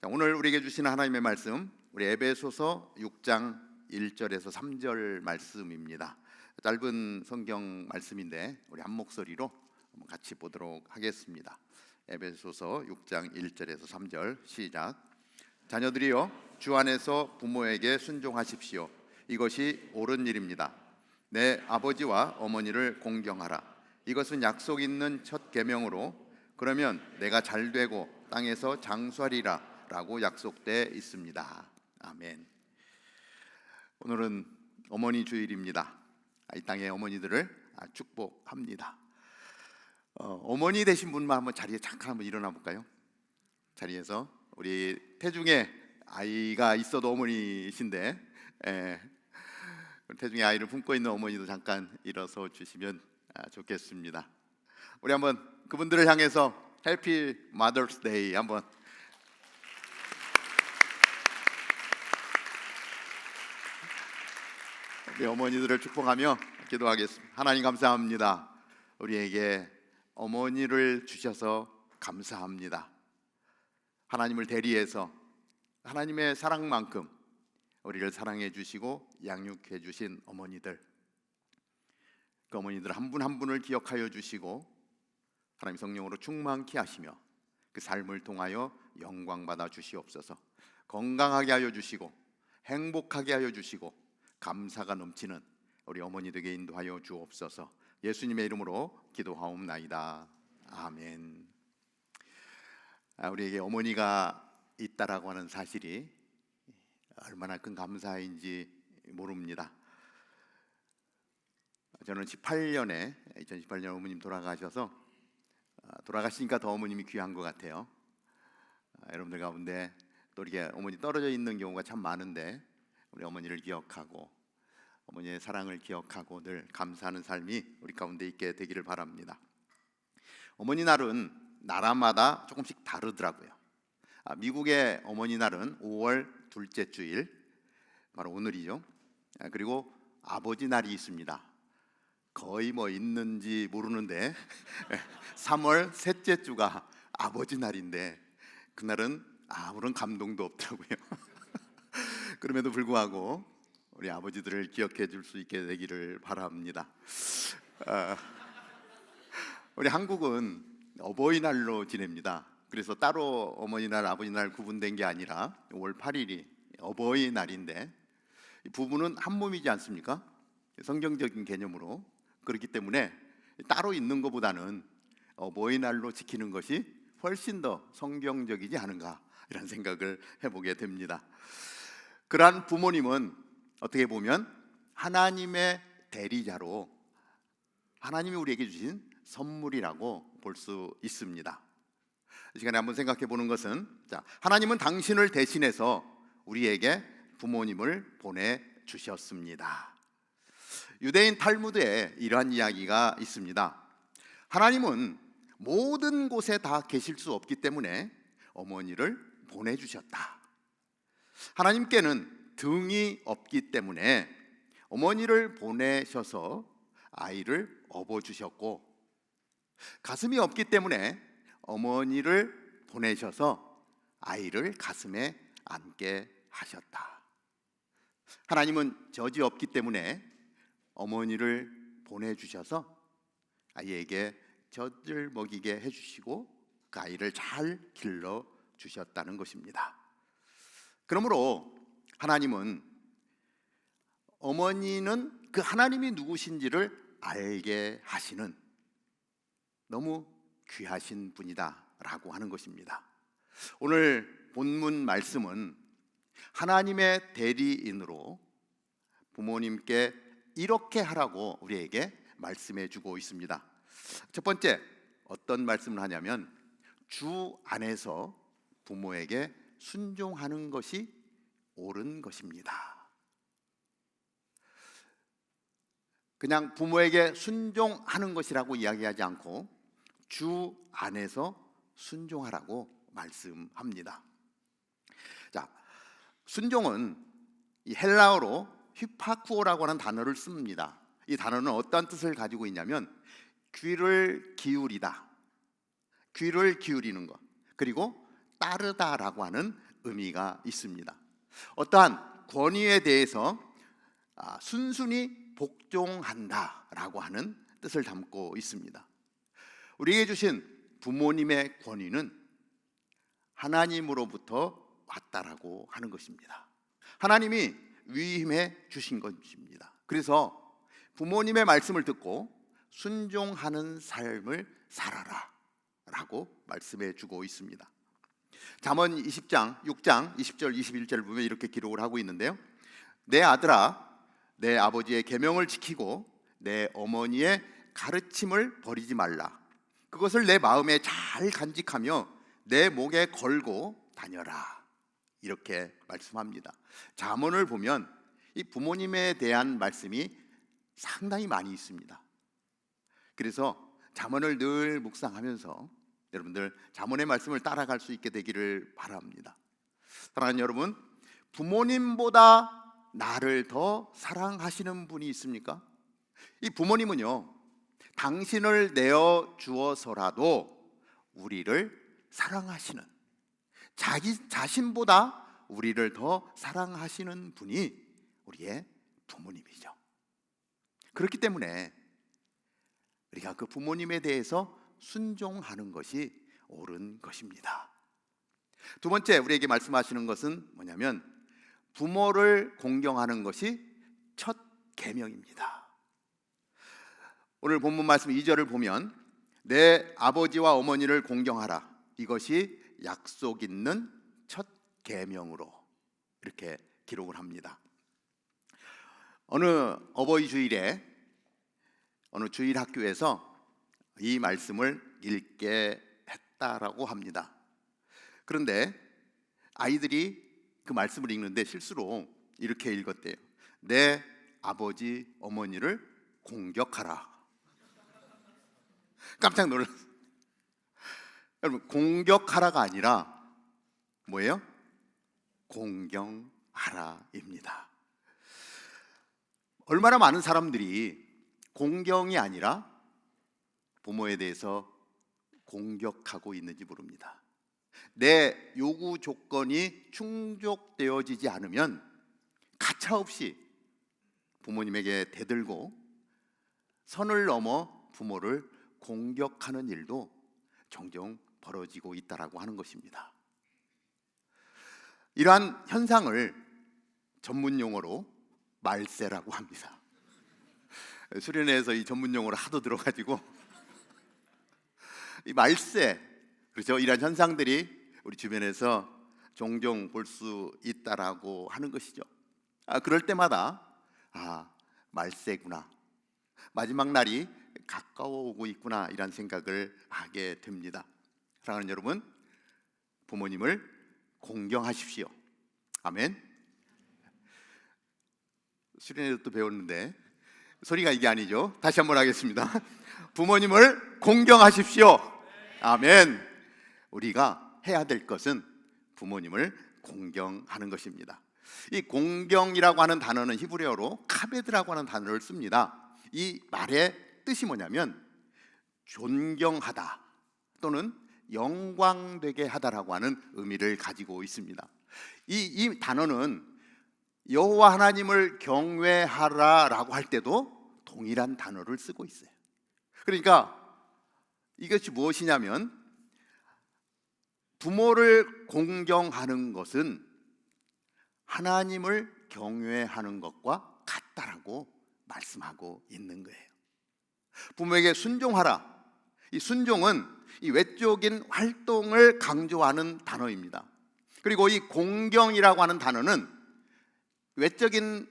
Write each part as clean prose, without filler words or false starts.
자, 오늘 우리에게 주시는 하나님의 말씀, 우리 에베소서 6장 1절에서 3절 말씀입니다. 짧은 성경 말씀인데 우리 한 목소리로 같이 보도록 하겠습니다. 에베소서 6장 1절에서 3절 시작. 자녀들이여, 주 안에서 부모에게 순종하십시오. 이것이 옳은 일입니다. 내 아버지와 어머니를 공경하라. 이것은 약속 있는 첫 계명으로 그러면 내가 잘되고 땅에서 장수하리라 라고 약속돼 있습니다. 아멘. 오늘은 어머니 주일입니다. 이 땅의 어머니들을 축복합니다. 어머니 되신 분만 한번 자리에 잠깐 한번 일어나 볼까요? 자리에서 우리 태중에 아이가 있어도 어머니이신데 태중에 아이를 품고 있는 어머니도 잠깐 일어서 주시면 좋겠습니다. 우리 한번 그분들을 향해서 해피 마더스 데이 한번. 우리 어머니들을 축복하며 기도하겠습니다. 하나님 감사합니다. 우리에게 어머니를 주셔서 감사합니다. 하나님을 대리해서 하나님의 사랑만큼 우리를 사랑해 주시고 양육해 주신 어머니들, 그 어머니들 한 분 한 분을 기억하여 주시고 하나님 성령으로 충만케 하시며 그 삶을 통하여 영광 받아 주시옵소서. 건강하게 하여 주시고 행복하게 하여 주시고 감사가 넘치는 우리 어머니 되게 인도하여 주옵소서. 예수님의 이름으로 기도하옵나이다. 아멘. 우리에게 어머니가 있다라고 하는 사실이 얼마나 큰 감사인지 모릅니다. 저는 2018년에 어머님 돌아가시니까 더 어머님이 귀한 것 같아요. 여러분들 가운데 또 이렇게 어머니 떨어져 있는 경우가 참 많은데 우리 어머니를 기억하고 어머니의 사랑을 기억하고 늘 감사하는 삶이 우리 가운데 있게 되기를 바랍니다. 어머니 날은 나라마다 조금씩 다르더라고요. 미국의 어머니 날은 5월 둘째 주일, 바로 오늘이죠. 그리고 아버지 날이 있습니다. 거의 있는지 모르는데 3월 셋째 주가 아버지 날인데 그날은 아무런 감동도 없더라고요. 그럼에도 불구하고 우리 아버지들을 기억해 줄 수 있게 되기를 바랍니다. 우리 한국은 어버이날로 지냅니다. 그래서 따로 어머니날, 아버지날 구분된 게 아니라 5월 8일이 어버이날인데 부부는 한 몸이지 않습니까? 성경적인 개념으로. 그렇기 때문에 따로 있는 것보다는 어버이날로 지키는 것이 훨씬 더 성경적이지 않은가 이런 생각을 해보게 됩니다. 그러한 부모님은 어떻게 보면 하나님의 대리자로 하나님이 우리에게 주신 선물이라고 볼 수 있습니다. 이 시간에 한번 생각해 보는 것은, 하나님은 당신을 대신해서 우리에게 부모님을 보내주셨습니다. 유대인 탈무드에 이러한 이야기가 있습니다. 하나님은 모든 곳에 다 계실 수 없기 때문에 어머니를 보내주셨다. 하나님께는 등이 없기 때문에 어머니를 보내셔서 아이를 업어주셨고, 가슴이 없기 때문에 어머니를 보내셔서 아이를 가슴에 안게 하셨다. 하나님은 젖이 없기 때문에 어머니를 보내주셔서 아이에게 젖을 먹이게 해주시고 그 아이를 잘 길러주셨다는 것입니다. 그러므로 하나님은 어머니는 그 하나님이 누구신지를 알게 하시는 너무 귀하신 분이다라고 하는 것입니다. 오늘 본문 말씀은 하나님의 대리인으로 부모님께 이렇게 하라고 우리에게 말씀해 주고 있습니다. 첫 번째, 어떤 말씀을 하냐면 주 안에서 부모에게 순종하는 것이 옳은 것입니다. 그냥 부모에게 순종하는 것이라고 이야기하지 않고 주 안에서 순종하라고 말씀합니다. 자, 순종은 이 헬라어로 휘파쿠오라고 하는 단어를 씁니다. 이 단어는 어떤 뜻을 가지고 있냐면 귀를 기울이다, 귀를 기울이는 것, 그리고 따르다라고 하는 의미가 있습니다. 어떠한 권위에 대해서 순순히 복종한다라고 하는 뜻을 담고 있습니다. 우리에게 주신 부모님의 권위는 하나님으로부터 왔다라고 하는 것입니다. 하나님이 위임해 주신 것입니다. 그래서 부모님의 말씀을 듣고 순종하는 삶을 살아라 라고 말씀해 주고 있습니다. 잠언 20장 6장 20절 21절을 보면 이렇게 기록을 하고 있는데요, 내 아들아, 내 아버지의 계명을 지키고 내 어머니의 가르침을 버리지 말라. 그것을 내 마음에 잘 간직하며 내 목에 걸고 다녀라. 이렇게 말씀합니다. 잠언을 보면 이 부모님에 대한 말씀이 상당히 많이 있습니다. 그래서 잠언을 늘 묵상하면서 여러분들 잠언의 말씀을 따라갈 수 있게 되기를 바랍니다. 사랑하는 여러분, 부모님보다 나를 더 사랑하시는 분이 있습니까? 이 부모님은요, 당신을 내어 주어서라도 우리를 사랑하시는, 자기 자신보다 우리를 더 사랑하시는 분이 우리의 부모님이죠. 그렇기 때문에 우리가 그 부모님에 대해서 순종하는 것이 옳은 것입니다. 두 번째 우리에게 말씀하시는 것은 뭐냐면 부모를 공경하는 것이 첫 계명입니다. 오늘 본문 말씀 2절을 보면 내 아버지와 어머니를 공경하라. 이것이 약속 있는 첫 계명으로 이렇게 기록을 합니다. 어느 어버이 주일에 어느 주일 학교에서 이 말씀을 읽게 했다라고 합니다. 그런데 아이들이 그 말씀을 읽는데 실수로 이렇게 읽었대요. 내 아버지 어머니를 공격하라. 깜짝 놀랐어요. 여러분, 공격하라가 아니라 뭐예요? 공경하라입니다. 얼마나 많은 사람들이 공경이 아니라 부모에 대해서 공격하고 있는지 모릅니다. 내 요구 조건이 충족되어지지 않으면 가차없이 부모님에게 대들고 선을 넘어 부모를 공격하는 일도 종종 벌어지고 있다라고 하는 것입니다. 이러한 현상을 전문 용어로 말세라고 합니다. 수련회에서 이 전문 용어를 하도 들어가지고 이 말세, 그렇죠? 이러한 현상들이 우리 주변에서 종종 볼 수 있다라고 하는 것이죠. 그럴 때마다 말세구나, 마지막 날이 가까워 오고 있구나, 이런 생각을 하게 됩니다. 사랑하는 여러분, 부모님을 공경하십시오. 아멘. 수련회에서 또 배웠는데 소리가 이게 아니죠. 다시 한번 하겠습니다. 부모님을 공경하십시오. 아멘. 우리가 해야 될 것은 부모님을 공경하는 것입니다. 이 공경이라고 하는 단어는 히브리어로 카베드라고 하는 단어를 씁니다. 이 말의 뜻이 뭐냐면 존경하다 또는 영광되게 하다라고 하는 의미를 가지고 있습니다. 이 단어는 여호와 하나님을 경외하라라고 할 때도 동일한 단어를 쓰고 있어요. 그러니까 이것이 무엇이냐면 부모를 공경하는 것은 하나님을 경외하는 것과 같다라고 말씀하고 있는 거예요. 부모에게 순종하라. 이 순종은 이 외적인 활동을 강조하는 단어입니다. 그리고 이 공경이라고 하는 단어는 외적인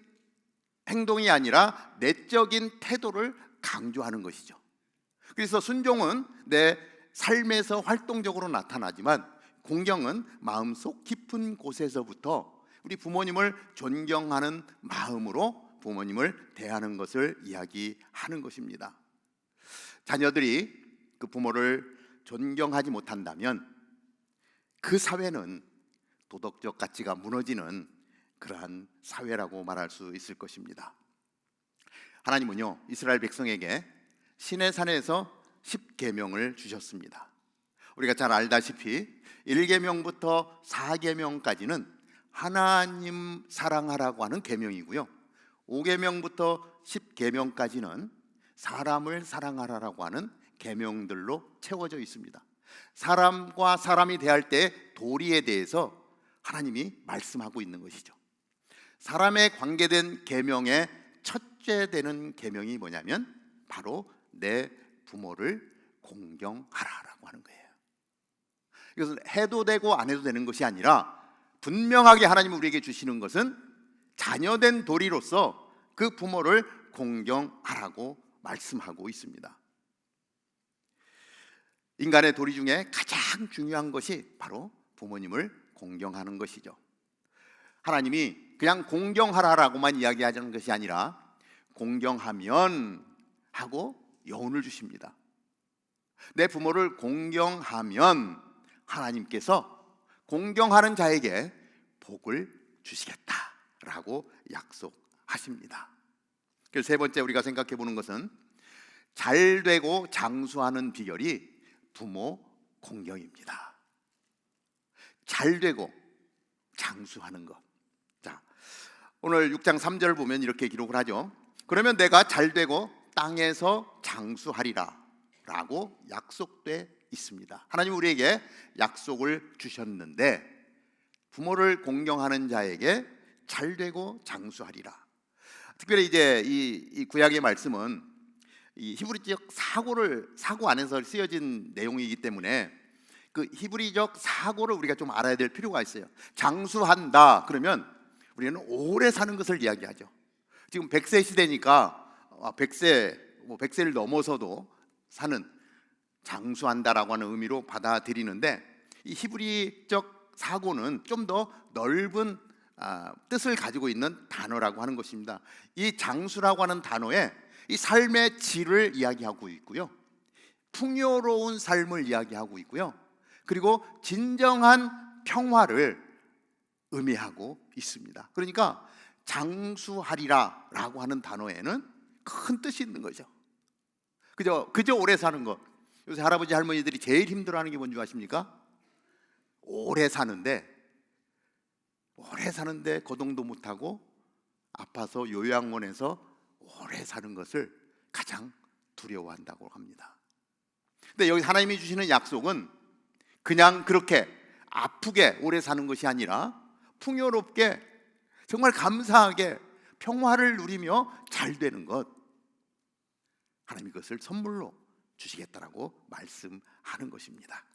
행동이 아니라 내적인 태도를 강조하는 것이죠. 그래서 순종은 내 삶에서 활동적으로 나타나지만 공경은 마음속 깊은 곳에서부터 우리 부모님을 존경하는 마음으로 부모님을 대하는 것을 이야기하는 것입니다. 자녀들이 그 부모를 존경하지 못한다면 그 사회는 도덕적 가치가 무너지는 그러한 사회라고 말할 수 있을 것입니다. 하나님은요, 이스라엘 백성에게 시내산에서 10계명을 주셨습니다. 우리가 잘 알다시피 1계명부터 4계명까지는 하나님 사랑하라고 하는 계명이고요, 5계명부터 10계명까지는 사람을 사랑하라고 하는 계명들로 채워져 있습니다. 사람과 사람이 대할 때 도리에 대해서 하나님이 말씀하고 있는 것이죠. 사람에 관계된 계명의 첫째 되는 계명이 뭐냐면 바로 내 부모를 공경하라라고 하는 거예요. 이것은 해도 되고 안 해도 되는 것이 아니라 분명하게 하나님이 우리에게 주시는 것은 자녀된 도리로서 그 부모를 공경하라고 말씀하고 있습니다. 인간의 도리 중에 가장 중요한 것이 바로 부모님을 공경하는 것이죠. 하나님이 그냥 공경하라라고만 이야기하자는 것이 아니라 공경하면 하고 여운을 주십니다. 내 부모를 공경하면 하나님께서 공경하는 자에게 복을 주시겠다라고 약속하십니다. 그래서 세 번째 우리가 생각해 보는 것은 잘 되고 장수하는 비결이 부모 공경입니다. 잘 되고 장수하는 것. 자, 오늘 6장 3절 보면 이렇게 기록을 하죠. 그러면 내가 잘 되고 땅에서 장수하리라 라고 약속돼 있습니다. 하나님 우리에게 약속을 주셨는데 부모를 공경하는 자에게 잘 되고 장수하리라. 특별히 이제 이 구약의 말씀은 이 히브리적 사고 안에서 쓰여진 내용이기 때문에 그 히브리적 사고를 우리가 좀 알아야 될 필요가 있어요. 장수한다 그러면 우리는 오래 사는 것을 이야기하죠. 지금 100세 시대니까 100세를 넘어서도 사는, 장수한다라고 하는 의미로 받아들이는데, 이 히브리적 사고는 좀 더 넓은 뜻을 가지고 있는 단어라고 하는 것입니다. 이 장수라고 하는 단어에 이 삶의 질을 이야기하고 있고요, 풍요로운 삶을 이야기하고 있고요, 그리고 진정한 평화를 의미하고 있습니다. 그러니까 장수하리라 라고 하는 단어에는 큰 뜻이 있는 거죠. 그저 오래 사는 것. 요새 할아버지 할머니들이 제일 힘들어하는 게 뭔지 아십니까? 오래 사는데 거동도 못하고 아파서 요양원에서 오래 사는 것을 가장 두려워한다고 합니다. 근데 여기 하나님이 주시는 약속은 그냥 그렇게 아프게 오래 사는 것이 아니라 풍요롭게 정말 감사하게 평화를 누리며 잘 되는 것, 하나님이 그것을 선물로 주시겠다라고 말씀하는 것입니다.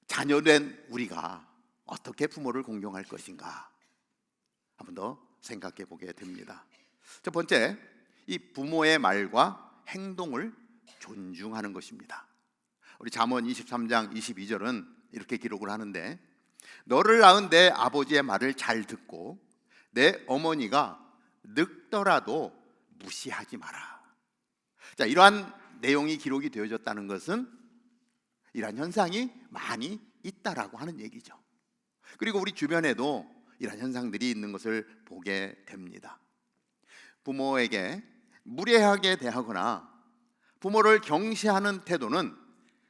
자녀된 우리가 어떻게 부모를 공경할 것인가 한 번 더 생각해 보게 됩니다. 첫 번째, 이 부모의 말과 행동을 존중하는 것입니다. 우리 잠언 23장 22절은 이렇게 기록을 하는데, 너를 낳은 내 아버지의 말을 잘 듣고 내 어머니가 늙더라도 무시하지 마라. 자, 이러한 내용이 기록이 되어졌다는 것은 이러한 현상이 많이 있다라고 하는 얘기죠. 그리고 우리 주변에도 이러한 현상들이 있는 것을 보게 됩니다. 부모에게 무례하게 대하거나 부모를 경시하는 태도는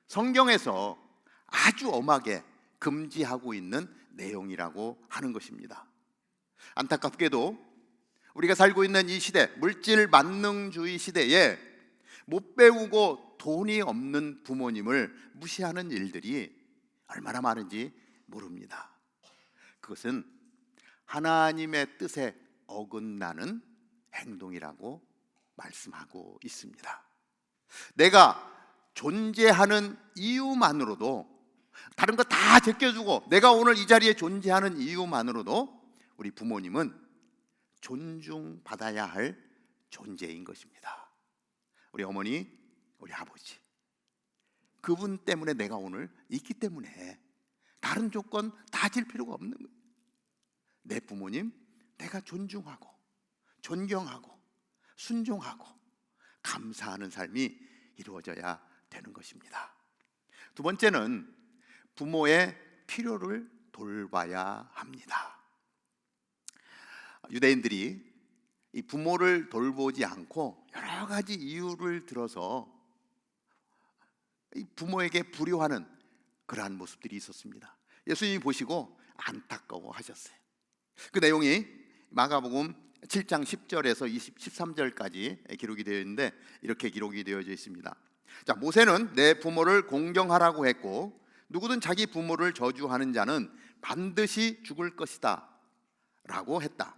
성경에서 아주 엄하게 금지하고 있는 내용이라고 하는 것입니다. 안타깝게도 우리가 살고 있는 이 시대, 물질 만능주의 시대에 못 배우고 돈이 없는 부모님을 무시하는 일들이 얼마나 많은지 모릅니다. 그것은 하나님의 뜻에 어긋나는 행동이라고 말씀하고 있습니다. 내가 존재하는 이유만으로도, 다른 거 다 제껴주고 내가 오늘 이 자리에 존재하는 이유만으로도 우리 부모님은 존중받아야 할 존재인 것입니다. 우리 어머니, 우리 아버지, 그분 때문에 내가 오늘 있기 때문에 다른 조건 다 질 필요가 없는 거예요. 내 부모님 내가 존중하고 존경하고 순종하고 감사하는 삶이 이루어져야 되는 것입니다. 두 번째는 부모의 필요를 돌봐야 합니다. 유대인들이 이 부모를 돌보지 않고 여러 가지 이유를 들어서 이 부모에게 불효하는 그러한 모습들이 있었습니다. 예수님이 보시고 안타까워하셨어요. 그 내용이 마가복음 7장 10절에서 13절까지 기록이 되어 있는데 이렇게 기록이 되어져 있습니다. 자, 모세는 내 부모를 공경하라고 했고 누구든 자기 부모를 저주하는 자는 반드시 죽을 것이다 라고 했다.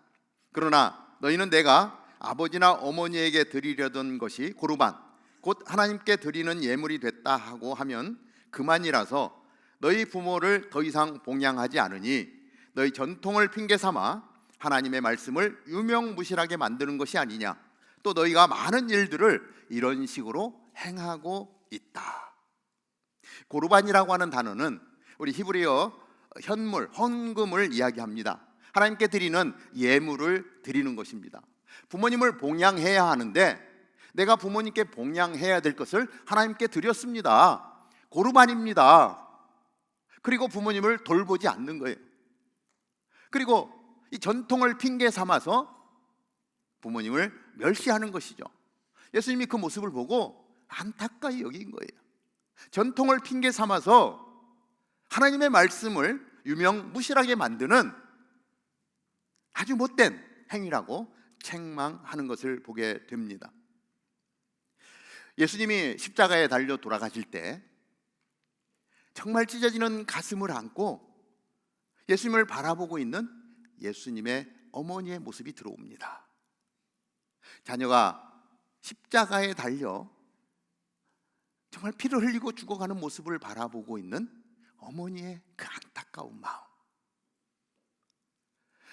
그러나 너희는 내가 아버지나 어머니에게 드리려던 것이 고르반 곧 하나님께 드리는 예물이 됐다 하고 하면 그만이라서 너희 부모를 더 이상 봉양하지 않으니 너희 전통을 핑계 삼아 하나님의 말씀을 유명무실하게 만드는 것이 아니냐. 또 너희가 많은 일들을 이런 식으로 행하고 있다. 고르반이라고 하는 단어는 우리 히브리어 현물, 헌금을 이야기합니다. 하나님께 드리는 예물을 드리는 것입니다. 부모님을 봉양해야 하는데 내가 부모님께 봉양해야 될 것을 하나님께 드렸습니다. 고르반입니다. 그리고 부모님을 돌보지 않는 거예요. 그리고 이 전통을 핑계 삼아서 부모님을 멸시하는 것이죠. 예수님이 그 모습을 보고 안타까이 여긴 거예요. 전통을 핑계 삼아서 하나님의 말씀을 유명무실하게 만드는 아주 못된 행위라고 책망하는 것을 보게 됩니다. 예수님이 십자가에 달려 돌아가실 때 정말 찢어지는 가슴을 안고 예수님을 바라보고 있는 예수님의 어머니의 모습이 들어옵니다. 자녀가 십자가에 달려 정말 피를 흘리고 죽어가는 모습을 바라보고 있는 어머니의 그 안타까운 마음.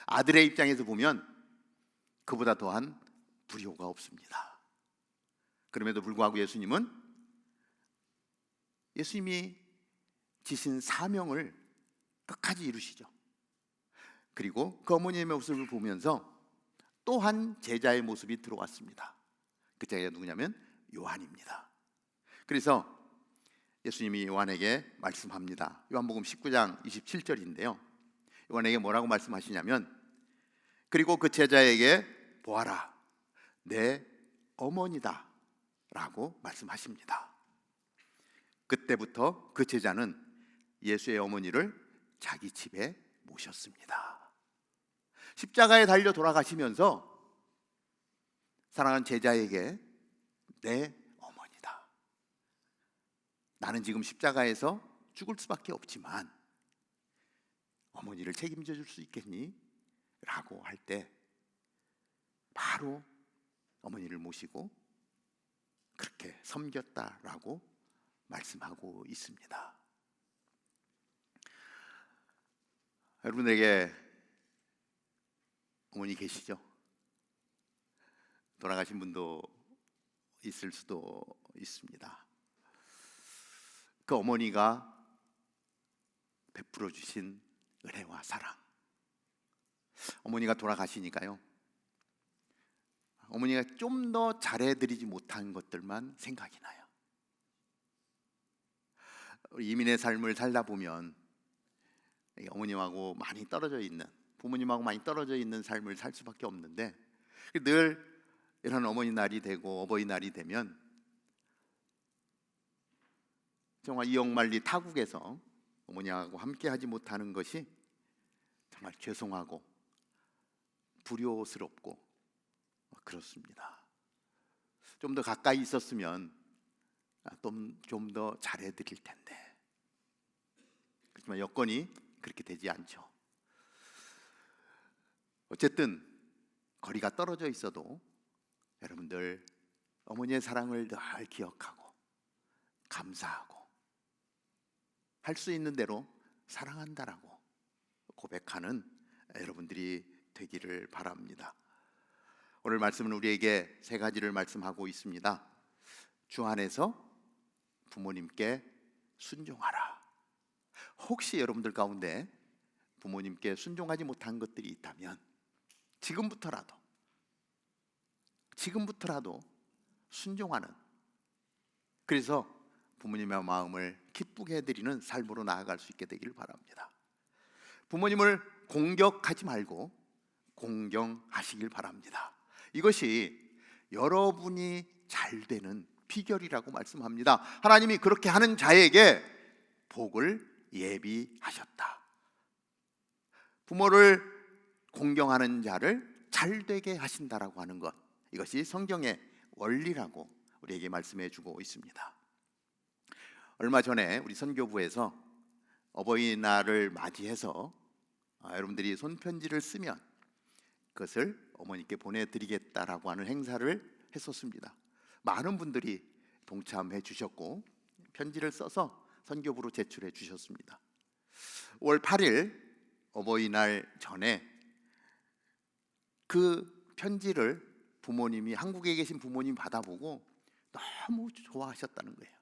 아들의 입장에서 보면 그보다 더한 불효가 없습니다. 그럼에도 불구하고 예수님은 예수님이 지신 사명을 끝까지 이루시죠. 그리고 그 어머니의 모습을 보면서 또 한 제자의 모습이 들어왔습니다. 그 제자가 누구냐면 요한입니다. 그래서 예수님이 요한에게 말씀합니다. 요한복음 19장 27절인데요. 요한에게 뭐라고 말씀하시냐면 그리고 그 제자에게 보아라 내 어머니다 라고 말씀하십니다. 그때부터 그 제자는 예수의 어머니를 자기 집에 모셨습니다. 십자가에 달려 돌아가시면서 사랑하는 제자에게 내 어머니다. 나는 지금 십자가에서 죽을 수밖에 없지만 어머니를 책임져 줄 수 있겠니? 라고 할 때 바로 어머니를 모시고 그렇게 섬겼다라고 말씀하고 있습니다. 여러분에게 어머니 계시죠? 돌아가신 분도 있을 수도 있습니다. 그 어머니가 베풀어 주신 은혜와 사랑. 어머니가 돌아가시니까요, 어머니가 좀 더 잘해드리지 못한 것들만 생각이 나요. 이민의 삶을 살다 보면 어머님하고 많이 떨어져 있는, 부모님하고 많이 떨어져 있는 삶을 살 수밖에 없는데 늘 이런 어머니날이 되고 어버이날이 되면 정말 이억만리 타국에서 어머니하고 함께 하지 못하는 것이 정말 죄송하고 불효스럽고 그렇습니다. 좀 더 가까이 있었으면 좀 더 잘해드릴 텐데 그렇지만 여건이 그렇게 되지 않죠. 어쨌든 거리가 떨어져 있어도 여러분들 어머니의 사랑을 늘 기억하고 감사하고 할 수 있는 대로 사랑한다라고 고백하는 여러분들이 되기를 바랍니다. 오늘 말씀은 우리에게 세 가지를 말씀하고 있습니다. 주 안에서 부모님께 순종하라. 혹시 여러분들 가운데 부모님께 순종하지 못한 것들이 있다면 지금부터라도 순종하는, 그래서 부모님의 마음을 기쁘게 해드리는 삶으로 나아갈 수 있게 되기를 바랍니다. 부모님을 공격하지 말고 공경하시길 바랍니다. 이것이 여러분이 잘 되는 비결이라고 말씀합니다. 하나님이 그렇게 하는 자에게 복을 예비하셨다. 부모를 공경하는 자를 잘되게 하신다라고 하는 것, 이것이 성경의 원리라고 우리에게 말씀해 주고 있습니다. 얼마 전에 우리 선교부에서 어버이날을 맞이해서 여러분들이 손편지를 쓰면 그것을 어머니께 보내드리겠다라고 하는 행사를 했었습니다. 많은 분들이 동참해 주셨고 편지를 써서 선교부로 제출해 주셨습니다. 5월 8일 어버이날 전에 그 편지를 부모님이, 한국에 계신 부모님이 받아보고 너무 좋아하셨다는 거예요.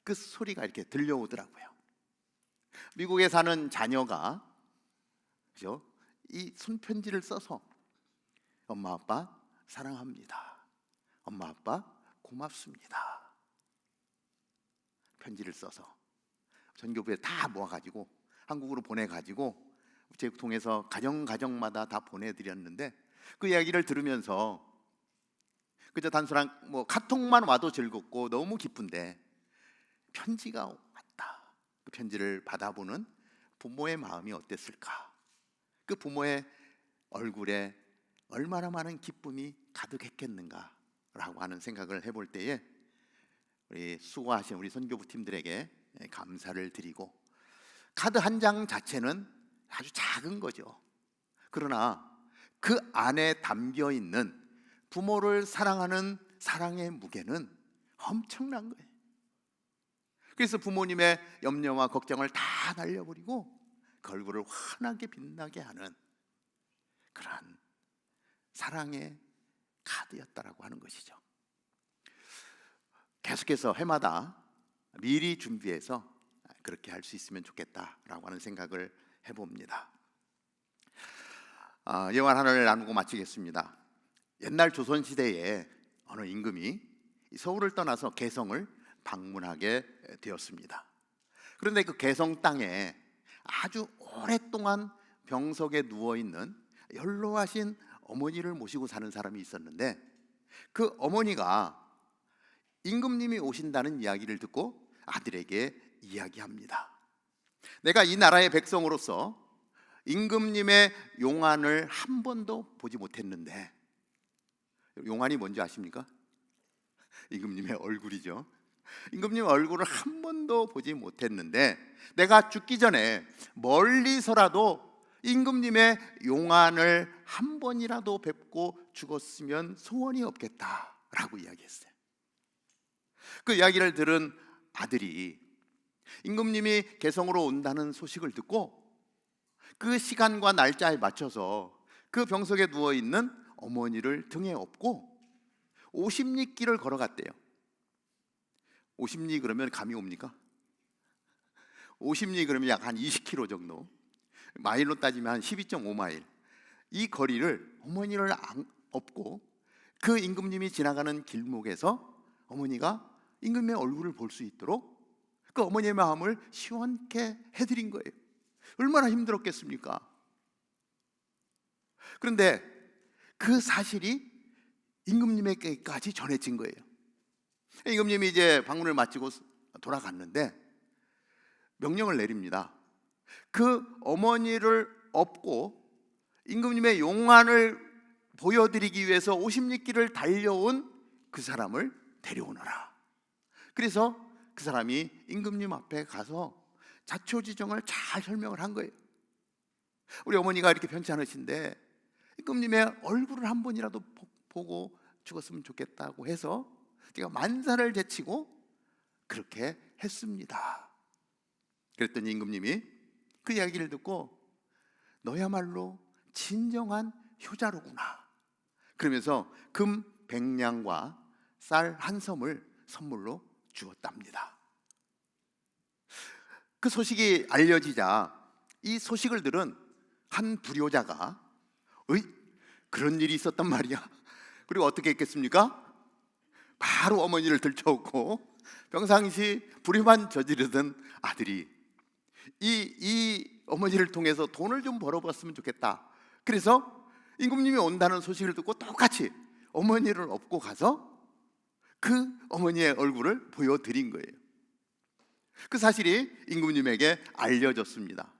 그 소리가 이렇게 들려오더라고요. 미국에 사는 자녀가, 그죠? 이 손편지를 써서 엄마 아빠 사랑합니다, 엄마 아빠 고맙습니다, 편지를 써서 전교부에 다 모아가지고 한국으로 보내가지고 우체국 통해서 가정마다 다 보내드렸는데, 그 이야기를 들으면서 그저 단순한 카톡만 와도 즐겁고 너무 기쁜데 편지가 왔다, 그 편지를 받아보는 부모의 마음이 어땠을까? 그 부모의 얼굴에 얼마나 많은 기쁨이 가득했겠는가라고 하는 생각을 해볼 때에 우리 수고하신 우리 선교부 팀들에게 감사를 드리고, 카드 한 장 자체는 아주 작은 거죠. 그러나 그 안에 담겨 있는 부모를 사랑하는 사랑의 무게는 엄청난 거예요. 그래서 부모님의 염려와 걱정을 다 날려버리고 그 얼굴을 환하게 빛나게 하는 그러한 사랑의 카드였다라고 하는 것이죠. 계속해서 해마다 미리 준비해서 그렇게 할 수 있으면 좋겠다라고 하는 생각을 해봅니다. 예언 하나를 나누고 마치겠습니다. 옛날 조선시대에 어느 임금이 서울을 떠나서 개성을 방문하게 되었습니다. 그런데 그 개성 땅에 아주 오랫동안 병석에 누워있는 연로하신 어머니를 모시고 사는 사람이 있었는데, 그 어머니가 임금님이 오신다는 이야기를 듣고 아들에게 이야기합니다. 내가 이 나라의 백성으로서 임금님의 용안을 한 번도 보지 못했는데, 용안이 뭔지 아십니까? 임금님의 얼굴이죠. 임금님 얼굴을 한 번도 보지 못했는데 내가 죽기 전에 멀리서라도 임금님의 용안을 한 번이라도 뵙고 죽었으면 소원이 없겠다라고 이야기했어요. 그 이야기를 들은 아들이 임금님이 개성으로 온다는 소식을 듣고 그 시간과 날짜에 맞춰서 그 병석에 누워있는 어머니를 등에 업고 50리 길을 걸어갔대요. 50리 그러면 감이 옵니까? 50리 그러면 약 한 20km 정도, 마일로 따지면 한 12.5마일, 이 거리를 어머니를 업고 그 임금님이 지나가는 길목에서 어머니가 임금의 얼굴을 볼 수 있도록 그 어머니의 마음을 시원케 해드린 거예요. 얼마나 힘들었겠습니까? 그런데 그 사실이 임금님에게까지 전해진 거예요. 임금님이 이제 방문을 마치고 돌아갔는데 명령을 내립니다. 그 어머니를 업고 임금님의 용안을 보여드리기 위해서 50리 길을 달려온 그 사람을 데려오너라. 그래서 그 사람이 임금님 앞에 가서 자초지종을 잘 설명을 한 거예요. 우리 어머니가 이렇게 편찮으신데 임금님의 얼굴을 한 번이라도 보고 죽었으면 좋겠다고 해서 제가 만사를 제치고 그렇게 했습니다. 그랬더니 임금님이 그 이야기를 듣고 너야말로 진정한 효자로구나 그러면서 금 100냥과 쌀 한 섬을 선물로 주었답니다. 그 소식이 알려지자 이 소식을 들은 한 불효자가 그런 일이 있었단 말이야. 그리고 어떻게 했겠습니까? 바로 어머니를 들쳐오고 평상시 불의만 저지르던 아들이 이 어머니를 통해서 돈을 좀 벌어봤으면 좋겠다. 그래서 임금님이 온다는 소식을 듣고 똑같이 어머니를 업고 가서 그 어머니의 얼굴을 보여드린 거예요. 그 사실이 임금님에게 알려졌습니다.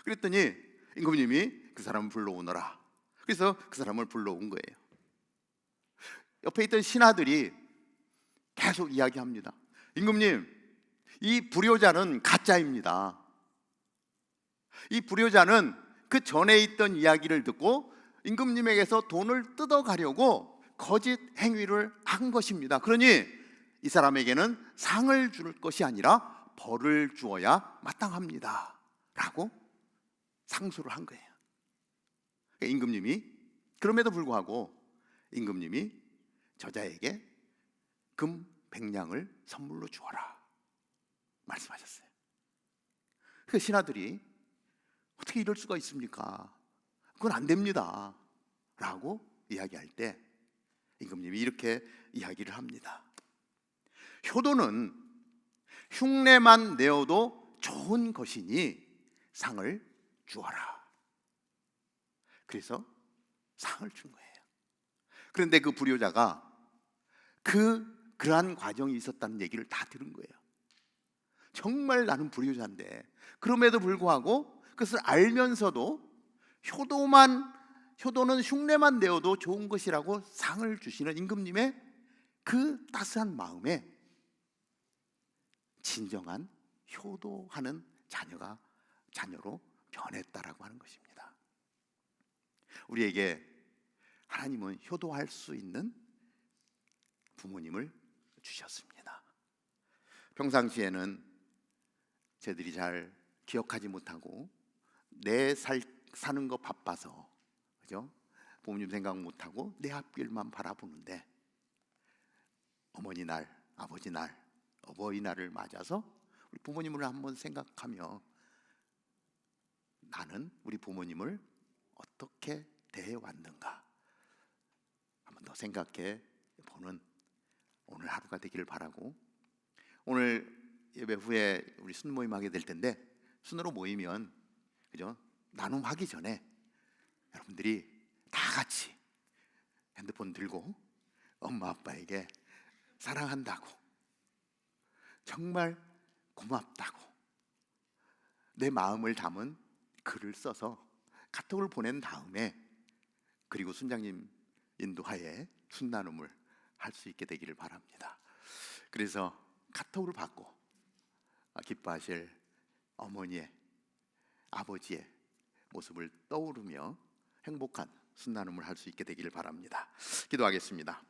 그랬더니 임금님이 그 사람을 불러오너라. 그래서 그 사람을 불러온 거예요. 옆에 있던 신하들이 계속 이야기합니다. 임금님, 이 불효자는 가짜입니다. 이 불효자는 그 전에 있던 이야기를 듣고 임금님에게서 돈을 뜯어가려고 거짓 행위를 한 것입니다. 그러니 이 사람에게는 상을 줄 것이 아니라 벌을 주어야 마땅합니다 라고 상소를 한 거예요. 임금님이, 그럼에도 불구하고 임금님이 저자에게 금 100냥을 선물로 주어라 말씀하셨어요. 그 신하들이 어떻게 이럴 수가 있습니까? 그건 안 됩니다 라고 이야기할 때 임금님이 이렇게 이야기를 합니다. 효도는 흉내만 내어도 좋은 것이니 상을 주어라. 그래서 상을 준 거예요. 그런데 그 불효자가 그러한 과정이 있었다는 얘기를 다 들은 거예요. 정말 나는 불효자인데, 그럼에도 불구하고 그것을 알면서도 효도는 흉내만 내어도 좋은 것이라고 상을 주시는 임금님의 그 따스한 마음에 진정한 효도하는 자녀로 변했다라고 하는 것입니다. 우리에게 하나님은 효도할 수 있는 부모님을 주셨습니다. 평상시에는 저희들이 잘 기억하지 못하고 내 사는 거 바빠서, 그죠? 부모님 생각 못하고 내 앞길만 바라보는데 어머니 날, 아버지 날, 어버이날을 맞아서 우리 부모님을 한번 생각하며 나는 우리 부모님을 어떻게 대해왔는가 한번 더 생각해 보는 오늘 하루가 되기를 바라고, 오늘 예배 후에 우리 순모임 하게 될 텐데 순으로 모이면, 그죠? 나눔하기 전에 여러분들이 다 같이 핸드폰 들고 엄마 아빠에게 사랑한다고, 정말 고맙다고 내 마음을 담은 글을 써서 카톡을 보낸 다음에, 그리고 순장님 인도하에 순나눔을 할 수 있게 되기를 바랍니다. 그래서 카톡을 받고 기뻐하실 어머니의, 아버지의 모습을 떠오르며 행복한 순나눔을 할 수 있게 되기를 바랍니다. 기도하겠습니다.